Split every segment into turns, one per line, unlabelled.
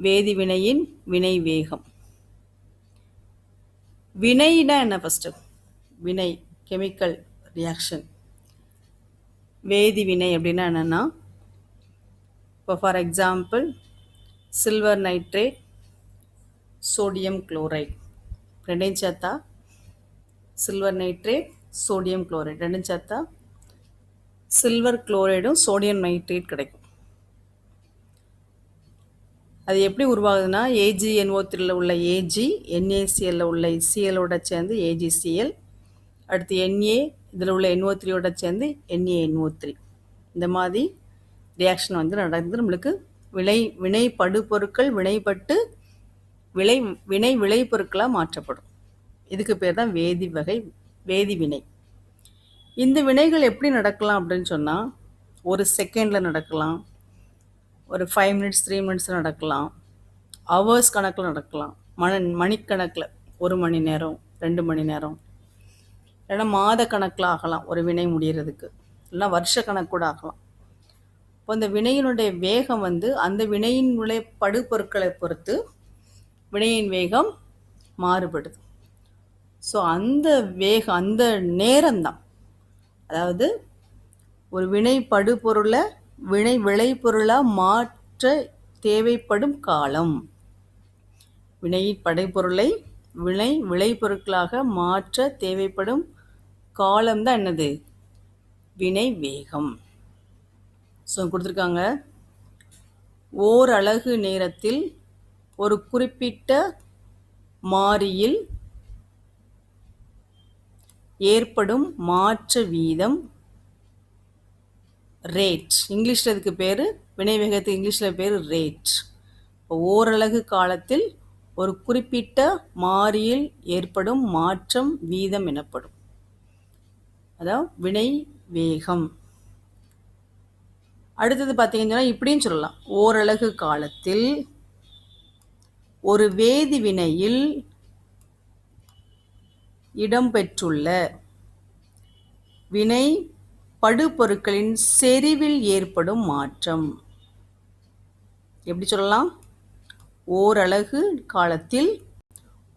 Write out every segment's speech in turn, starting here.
வேதிவினையின் வினை வேகம். வினைனா என்ன? ஃபஸ்ட்டு வினை, கெமிக்கல் ரியாக்ஷன். வேதிவினை அப்படின்னா என்னென்னா, இப்போ for example silver nitrate, sodium chloride ரெண்டையும் சேர்த்தா சில்வர் நைட்ரேட், சோடியம் குளோரைட் ரெண்டும் சேர்த்தா சில்வர் குளோரைடும் சோடியம் நைட்ரேட் கிடைக்கும். அது எப்படி உருவாகுதுன்னா, AgNO3ல் உள்ள Ag, NaClல உள்ள Clோட சேர்ந்து AgCl, அடுத்து Na இதில் உள்ள NO3யோட சேர்ந்து NaNO3. இந்த மாதிரி ரியாக்ஷன் வந்து நடந்து நம்மளுக்கு வினை படுபொருட்கள் வினைப்பட்டு வினை விளைபொருட்களாக மாற்றப்படும். இதுக்கு பேர் தான் வேதிவினை. இந்த வினைகள் எப்படி நடக்கலாம் அப்படின்னு சொன்னால், ஒரு செகண்டில் நடக்கலாம், ஒரு 5 minutes 3 minutes நடக்கலாம், ஹவர்ஸ் கணக்கில் நடக்கலாம், மணிக்கணக்கில் 1 மணி நேரம் 2 மணி நேரம், இல்லைன்னா மாத கணக்கில் ஆகலாம் ஒரு வினை முடிகிறதுக்கு, இல்லைன்னா வருஷ கணக்கு கூட ஆகலாம். இப்போ இந்த வினையினுடைய வேகம் வந்து அந்த வினையின் படுபொருட்களை பொறுத்து வினையின் வேகம் மாறுபடுது. ஸோ அந்த வேகம், அந்த நேரம்தான், அதாவது ஒரு வினை படுபொருளை வினை விளைபொருளாக மாற்ற தேவைப்படும் காலம். வினை படைப்பொருளை வினை விளைபொருட்களாக மாற்ற தேவைப்படும் காலம்தான் என்னது? வினை வேகம். ஸோ கொடுத்துருக்காங்க, ஓரலகு நேரத்தில் ஒரு குறிப்பிட்ட மாறியில் ஏற்படும் மாற்ற வீதம் ரேட். இங்கிலீஷில் இதுக்கு பேர், வினை வேகத்துக்கு இங்கிலீஷில் பேர் ரேட். இப்போ ஓரலகு காலத்தில் ஒரு குறிப்பிட்ட மாறியில் ஏற்படும் மாற்றம் வீதம் எனப்படும். அதாவது வினை வேகம். அடுத்தது பார்த்தீங்கன்னா இப்படின்னு சொல்லலாம், ஓரலகு காலத்தில் ஒரு வேதி வினையில் இடம்பெற்றுள்ள வினை படுபொருட்களின் செறிவில் ஏற்படும் மாற்றம். எப்படி சொல்லலாம்? ஓரலகு காலத்தில்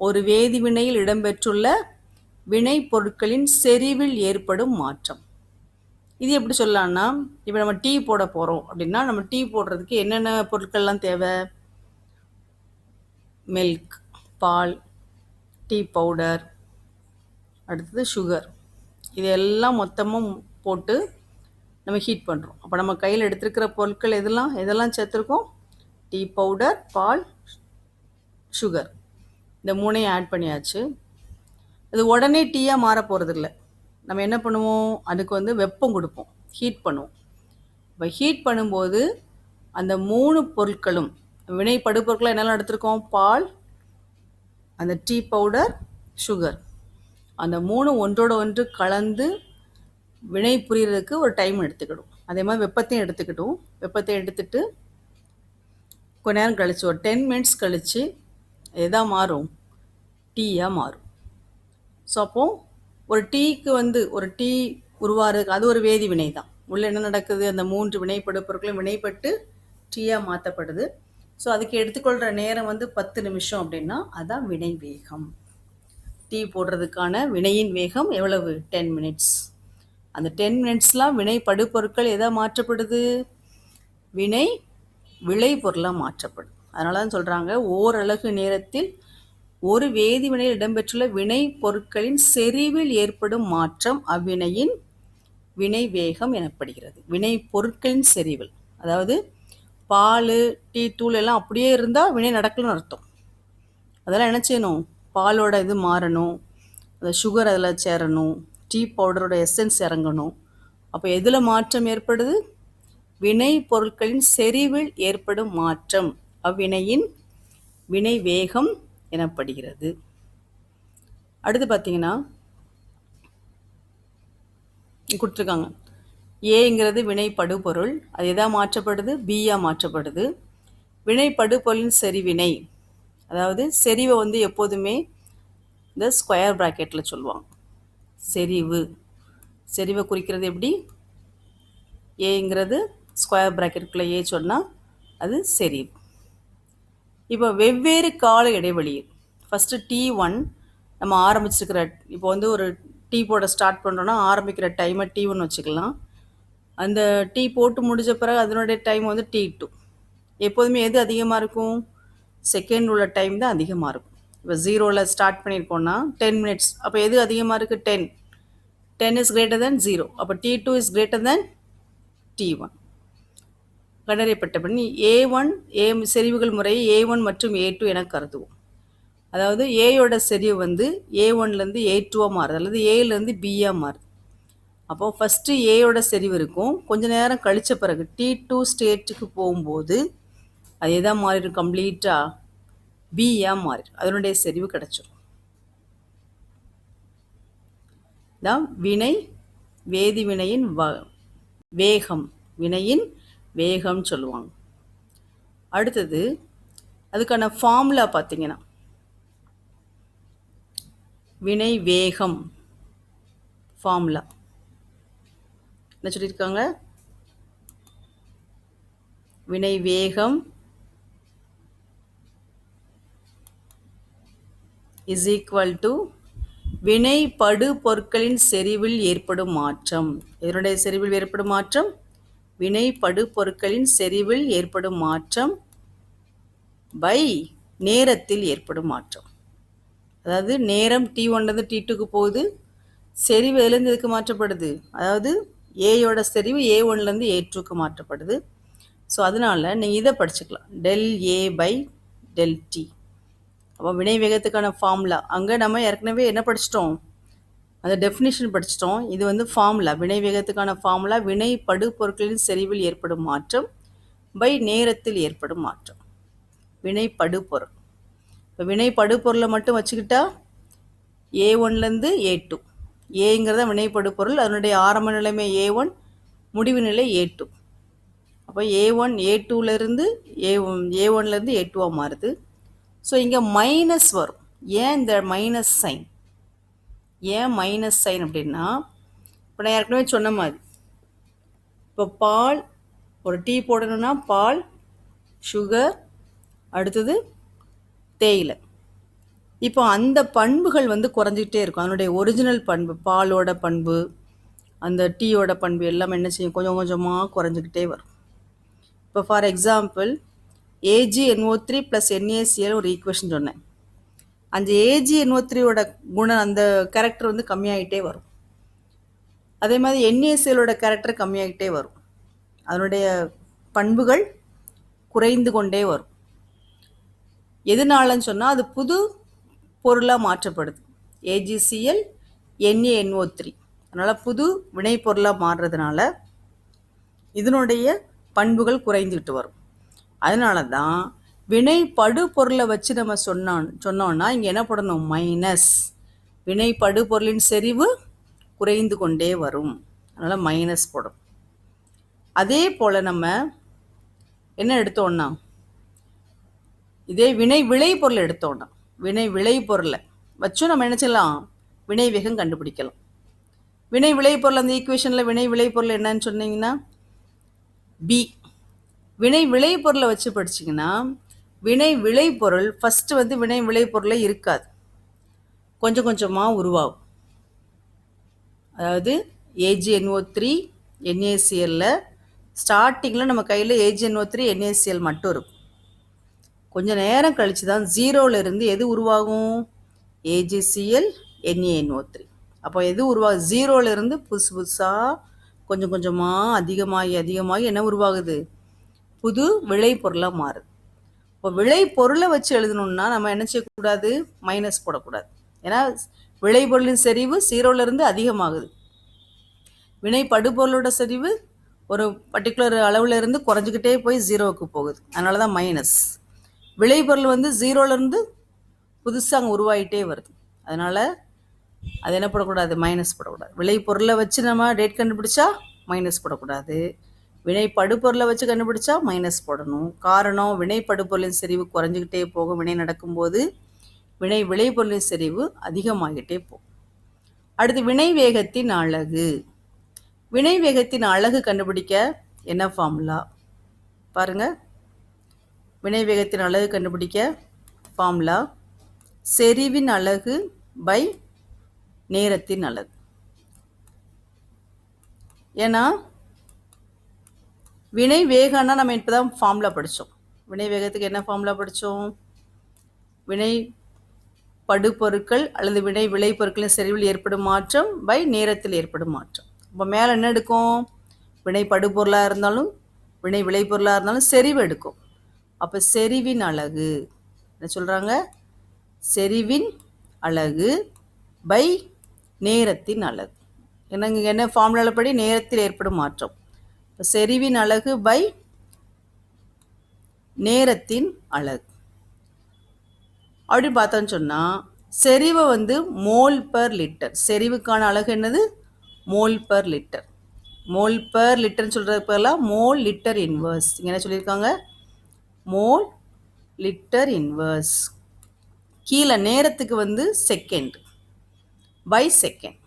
ஒரு வேதிவினையில் இடம்பெற்றுள்ள வினை பொருட்களின் செறிவில் ஏற்படும் மாற்றம். இது எப்படி சொல்லலாம்னா, இப்போ நம்ம டீ போட போகிறோம் அப்படின்னா, நம்ம டீ போடுறதுக்கு என்னென்ன பொருட்கள்லாம் தேவை? மில்க், பால், டீ பவுடர், அடுத்தது சுகர், இதெல்லாம் மொத்தமாக போட்டு நம்ம ஹீட் பண்ணுறோம். அப்போ நம்ம கையில் எடுத்துருக்கிற பொருட்கள் எதெல்லாம் சேர்த்துருக்கோம்? டீ பவுடர், பால், சுகர், இந்த மூணையும் ஆட் பண்ணியாச்சு. அது உடனே டீயாக மாற போகிறதில்ல. நம்ம என்ன பண்ணுவோம்? அதுக்கு வந்து வெப்பம் கொடுப்போம், ஹீட் பண்ணுவோம். இப்போ ஹீட் பண்ணும்போது அந்த 3 பொருட்களும் வினை படுபொருட்களை என்னெல்லாம் எடுத்துருக்கோம்? பால், அந்த டீ பவுடர், சுகர், அந்த 3 ஒன்றோட ஒன்று கலந்து வினை புரியறதுக்கு ஒரு டைம் எடுத்துக்கிடும். அதே மாதிரி வெப்பத்தையும் எடுத்துக்கிட்டோம். வெப்பத்தை எடுத்துட்டு கொஞ்ச நேரம் கழிச்சு, ஒரு 10 minutes கழித்து எதாக மாறும்? டீயாக மாறும். ஸோ அப்போது ஒரு டீக்கு வந்து ஒரு டீ உருவாகிறதுக்கு அது ஒரு வேதி வினை தான். உள்ளே என்ன நடக்குது? அந்த 3 வினைப்படு பொருட்களும் வினைப்பட்டு டீயாக மாற்றப்படுது. ஸோ அதுக்கு எடுத்துக்கொள்கிற நேரம் வந்து 10 நிமிஷம் அப்படின்னா அதான் வினை வேகம். டீ போடுறதுக்கான வினையின் வேகம் எவ்வளவு? 10 minutes. அந்த 10 minutesலாம் வினை படுபொருட்கள் எதாக மாற்றப்படுது? வினை விளைபொருளாக மாற்றப்படும். அதனால தான் சொல்கிறாங்க, ஓரலகு நேரத்தில் ஒரு வேதிவினையில் இடம்பெற்றுள்ள வினை பொருட்களின் செறிவில் ஏற்படும் மாற்றம் அவ்வினையின் வினை வேகம் எனப்படுகிறது. வினை பொருட்களின் செறிவில், அதாவது பால், டீ தூள் எல்லாம் அப்படியே இருந்தால் வினை நடக்கணும்னு அர்த்தம். அதெல்லாம் என்ன செய்யணும்? பாலோட இது மாறணும், அந்த சுகர் அதில் சேரணும், டீ பவுடரோட எசன்ஸ் இறங்கணும். அப்போ எதில் மாற்றம் ஏற்படுது? வினை பொருட்களின் செறிவில் ஏற்படும் மாற்றம் அவ்வினையின் வினை வேகம் எனப்படுகிறது. அடுத்து பார்த்தீங்கன்னா கொடுத்துருக்காங்க, ஏங்கிறது வினை படுபொருள், அது எதாக மாற்றப்படுது? பியாக மாற்றப்படுது. வினை படுபொருளின் செறிவினை, அதாவது செறிவை வந்து எப்போதுமே இந்த ஸ்கொயர் ப்ராக்கெட்டில் சொல்லுவாங்க. செறிவை குறிக்கிறது எப்படி? ஏங்கிறது ஸ்கொயர் ப்ராக்கெட்டுக்குள்ளே ஏ சொன்னால் அது செறிவு. இப்போ வெவ்வேறு கால இடைவெளியில் ஃபஸ்ட்டு T1 நம்ம ஆரம்பிச்சிருக்கிற இப்போ வந்து ஒரு டீ போட ஸ்டார்ட் பண்ணுறோன்னா ஆரம்பிக்கிற டைமை T1 வச்சுக்கலாம். அந்த டீ போட்டு முடிஞ்ச பிறகு அதனுடைய டைம் வந்து T2. எப்போதுமே எது அதிகமாக இருக்கும்? செகண்ட் உள்ள டைம் தான் அதிகமாக இருக்கும். இப்போ 0ல் ஸ்டார்ட் பண்ணியிருக்கோன்னா 10 மினிட்ஸ், அப்போ எது அதிகமாக இருக்குது? 10. 10 இஸ் கிரேட்டர் தேன் 0. அப்போ T2 is greater than T1. கண்டறியப்பட்டபடி A1 செறிவுகள் முறையை A1 மற்றும் A2 என கருதுவோம். அதாவது ஏயோட செறிவு வந்து A1லேருந்து A2ஆக மாறுது, அல்லது ஏலேருந்து பியாக மாறுது. அப்போது ஃபஸ்ட்டு ஏயோட செறிவு இருக்கும். கொஞ்ச நேரம் கழித்த பிறகு T2 ஸ்டேட்டுக்கு போகும்போது அது எதாக மாறிடும்? கம்ப்ளீட்டாக பியாக மாறிடும். அதனுடைய செறிவு கிடச்சிடும். தான் வினை வேதி வினையின் வேகம், வினையின் வேகம் சொல்லுவாங்க. அடுத்தது அதுக்கான ஃபார்முலா பார்த்தீங்கன்னா, வினை வேகம் ஃபார்முலா என்ன சொல்லியிருக்காங்க? வினை வேகம் இஸ் ஈக்குவல் டு வினை படு பொருட்களின் செறிவில் ஏற்படும் மாற்றம். இதனுடைய செறிவில் ஏற்படும் மாற்றம் வினை படு பொருட்களின் செறிவில் ஏற்படும் மாற்றம் பை நேரத்தில் ஏற்படும் மாற்றம். அதாவது நேரம் T1லேருந்து T2க்கு போகுது, செறிவு எதுலேருந்து இதுக்கு மாற்றப்படுது? அதாவது ஏயோட செறிவு A1லேருந்து A2க்கு மாற்றப்படுது. ஸோ அதனால் நீங்கள் இதை படிச்சுக்கலாம், ΔA/ΔT. அப்போ வினை வேகத்துக்கான ஃபார்முலா அங்கே நம்ம ஏற்கனவே என்ன படிச்சிட்டோம்? அந்த டெஃபினிஷன் படிச்சிட்டோம். இது வந்து ஃபார்முலா, வினை வேகத்துக்கான ஃபார்முலா வினை படு பொருட்களின் செறிவில் ஏற்படும் மாற்றம் பை நேரத்தில் ஏற்படும் மாற்றம். வினை படுபொருள். இப்போ வினை படுபொருளை மட்டும் வச்சுக்கிட்டா A1லேருந்து A2. ஏங்கிறத வினைப்படுபொருள், அதனுடைய ஆரம்ப நிலைமை A1, முடிவு நிலை A2. அப்போ A1 A2லேருந்து A1லேருந்து A2ஆக மாறுது. ஸோ இங்கே மைனஸ் வரும். ஏன் இந்த மைனஸ் சைன்? ஏன் மைனஸ் சைன் அப்படின்னா, இப்போ நான் ஏற்கனவே சொன்ன மாதிரி, இப்போ பால் ஒரு டீ போடணும்னா பால், சுகர், அடுத்தது தேயிலை. இப்போ அந்த பண்புகள் வந்து குறைஞ்சிக்கிட்டே இருக்கும். அதனுடைய ஒரிஜினல் பண்பு, பாலோட பண்பு, அந்த டீயோட பண்பு எல்லாம் என்ன செய்யும்? கொஞ்சம் கொஞ்சமாக குறைஞ்சிக்கிட்டே வரும். இப்போ ஃபார் எக்ஸாம்பிள் AgNO3 + NaCl ஒரு ஈக்குவேஷன் சொன்னேன். அந்த AgNO3யோட குணம், அந்த கேரக்டர் வந்து கம்மியாகிட்டே வரும். அதே மாதிரி NaClோட கேரக்டர் கம்மியாகிட்டே வரும். அதனுடைய பண்புகள் குறைந்து கொண்டே வரும். எதனாலன்னு சொன்னால் அது புது பொருளாக மாற்றப்படுது. AgCl NaNO3. அதனால் புது வினைப்பொருளாக மாறுறதுனால இதனுடைய பண்புகள் குறைந்துக்கிட்டு வரும். அதனால தான் வினை படுபொருளை வச்சு நம்ம சொன்னோன்னா இங்கே என்ன போடணும்? மைனஸ். வினை படுபொருளின் செறிவு குறைந்து கொண்டே வரும், அதனால் மைனஸ் போடும். அதே போல் நம்ம என்ன எடுத்தோன்னா, இதே வினை விளைபொருள் எடுத்தோன்னா, வினை விளைபொருளை வச்சும் நம்ம என்ன செய்யலாம்? வினை வேகம் கண்டுபிடிக்கலாம். வினை விளைபொருள் அந்த ஈக்குவேஷனில் வினை விளைபொருள் என்னன்னு சொன்னீங்கன்னா பி. வினை விளைபொருளை வச்சு படிச்சிங்கன்னா, வினை விளைபொருள் ஃபஸ்ட்டு வந்து வினை விளைபொருளை இருக்காது, கொஞ்சம் கொஞ்சமாக உருவாகும். அதாவது AgNO3 NaCl ஸ்டார்டிங்கில் நம்ம கையில் AgNO3 NaCl மட்டும் இருக்கும். கொஞ்சம் நேரம் கழித்து தான் 0லேருந்து எது உருவாகும்? AgCl NaNO3. அப்போ எது உருவாகுது? 0லேருந்து புதுசு புதுசாக கொஞ்சம் கொஞ்சமாக அதிகமாகி என்ன உருவாகுது? புது விளைபொருளாக மாறுது. இப்போ விளைபொருளை வச்சு எழுதணுன்னா நம்ம என்ன செய்யக்கூடாது? மைனஸ் போடக்கூடாது. ஏன்னா விளைபொருளின் செறிவு 0லேருந்து அதிகமாகுது. வினை படுபொருளோட செறிவு ஒரு பர்டிகுலர் அளவில் இருந்து குறைஞ்சிக்கிட்டே போய் 0க்கு போகுது. அதனால தான் மைனஸ். விளைபொருள் வந்து 0லேருந்து புதுசாக அங்கே உருவாகிட்டே வருது. அதனால் அது என்ன போடக்கூடாது? மைனஸ் போடக்கூடாது. விளைபொருளை வச்சு நம்ம டேட் கண்டுபிடிச்சா மைனஸ் போடக்கூடாது. வினை படுபொருளை வச்சு கண்டுபிடிச்சா மைனஸ் போடணும். காரணம், வினை படுபொருளின் செறிவு குறைஞ்சிக்கிட்டே போகும். வினை நடக்கும்போது வினை விளைபொருளின் செறிவு அதிகமாகிட்டே போகும். அடுத்து வினை வேகத்தின் அலகு. வினை வேகத்தின் அலகு கண்டுபிடிக்க என்ன ஃபார்முலா பாருங்கள். வினை வேகத்தின் அலகு கண்டுபிடிக்க ஃபார்முலா செறிவின் அலகு பை நேரத்தின் அலகு. ஏன்னா வினை வேகம்னா நம்ம இப்போ தான் ஃபார்முலா படித்தோம். வினை வேகத்துக்கு என்ன ஃபார்முலா படித்தோம்? வினை படுபொருட்கள் அல்லது வினை விளைபொருட்களின் செறிவில் ஏற்படும் மாற்றம் பை நேரத்தில் ஏற்படும் மாற்றம். இப்போ மேலே என்ன எடுக்கும்? வினை படுபொருளாக இருந்தாலும் வினை விளைபொருளாக இருந்தாலும் செறிவு எடுக்கும். அப்போ செறிவின் அலகு என்ன சொல்கிறாங்க? செறிவின் அலகு பை நேரத்தின் அலகு. ஏன்னா இங்கே என்ன ஃபார்முலாவில் படி நேரத்தில் ஏற்படும் மாற்றம். இப்போ செறிவின் அலகு பை நேரத்தின் அலகு அப்படி பார்த்தோன்னு சொன்னால் செறிவை வந்து மோல் பர் லிட்டர். செறிவுக்கான அலகு என்னது? Mole per litre. Mole per லிட்டர்னு சொல்கிறதுக்கு பதிலாக மோல் லிட்டர் இன்வர்ஸ். இங்கே என்ன சொல்லியிருக்காங்க? Mole litre inverse. கீழே நேரத்துக்கு வந்து செகண்ட் பை செகண்ட்.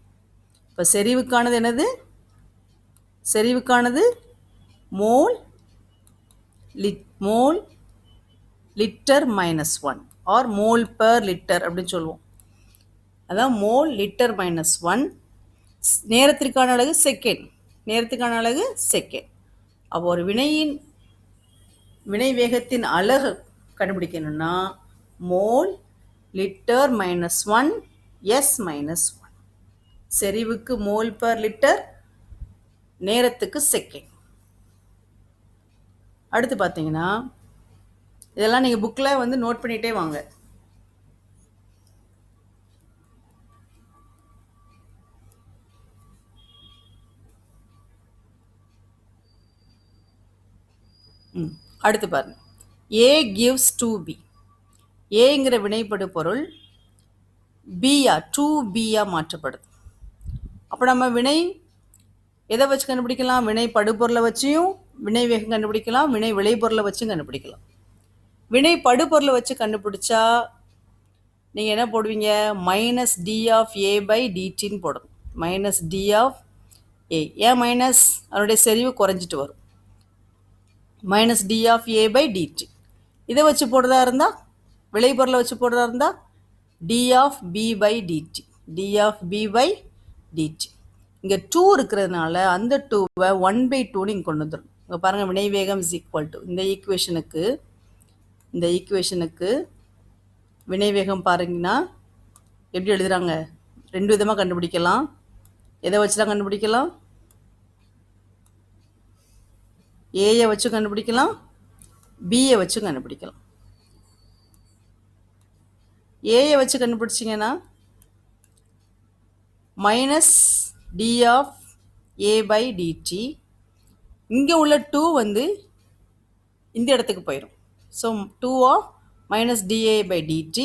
இப்போ செறிவுக்கானது என்னது? செறிவுக்கானது mole litre -1 or mole per litre அப்படின்னு சொல்லுவோம். அதான் மோல் லிட்டர் -1. நேரத்திற்கான அலகு செகண்ட். நேரத்துக்கான அலகு செகண்ட். அப்போ ஒரு வினை வேகத்தின் அலகு கண்டுபிடிக்கணும்னா மோல் லிட்டர் -1 எஸ் -1. செறிவுக்கு மோல் பர் லிட்டர், நேரத்துக்கு செகண்ட். அடுத்து பார்த்தீங்கன்னா இதெல்லாம் நீங்கள் புக்கில் வந்து நோட் பண்ணிகிட்டே வாங்க. அடுத்து பாருங்க. A gives 2B. ஏங்கிற வினைப்படு பொருள் பியா 2Bயா மாற்றப்படுது. அப்போ நம்ம வினை எதை வச்சு கண்டுபிடிக்கலாம்? வினை படுபொருளை வச்சியும் வினை வேகம் கண்டுபிடிக்கலாம், வினை விளைபொருளை வச்சும் கண்டுபிடிக்கலாம். வினை படுபொருளை வச்சு கண்டுபிடிச்சா நீங்கள் என்ன போடுவீங்க? -d/a/dtன்னு போடணும். -d/a. ஏன் மைனஸ்? அதனுடைய செறிவு குறைஞ்சிட்டு வரும். -d/a/dt. இதை வச்சு போடுறதா இருந்தால், விளைபொருளை வச்சு போடுறதா இருந்தால் d/b/dt. d/b/dt. இங்கே 2 இருக்கிறதுனால அந்த 2வை 1/2 இங்கே கொண்டு வந்துடும். இங்கே பாருங்கள், வினை வேகம் இஸ் ஈக்குவல் டு இந்த ஈக்குவேஷனுக்கு வினை வேகம் பாருங்கன்னா எப்படி எழுதுகிறாங்க? 2 விதமாக கண்டுபிடிக்கலாம். எதை வச்சு தான் கண்டுபிடிக்கலாம்? ஏயை வச்சு கண்டுபிடிக்கலாம், பியை வச்சு கண்டுபிடிக்கலாம். ஏயை வச்சு கண்டுபிடிச்சிங்கன்னா -d/a/dt. இங்கே உள்ள 2 வந்து இந்த இடத்துக்கு போயிடும். So 2 -da/dt.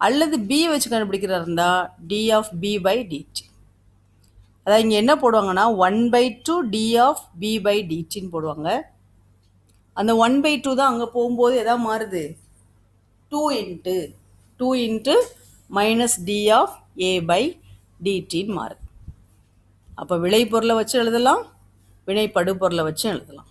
அல்லது b வச்சு கண்டுபிடிக்கிறதா இருந்தால் d/b/dt. அதாவது இங்கே என்ன போடுவாங்கன்னா 1/2 d/b/dtன்னு போடுவாங்க. அந்த 1/2 தான் அங்கே போகும்போது எதாவது மாறுது? 2 × -d/a/dtன்னு மாறுது. அப்போ விளைபொருளை வச்சு எழுதலாம், வினை படுபொருளை வச்சு எழுதலாம்.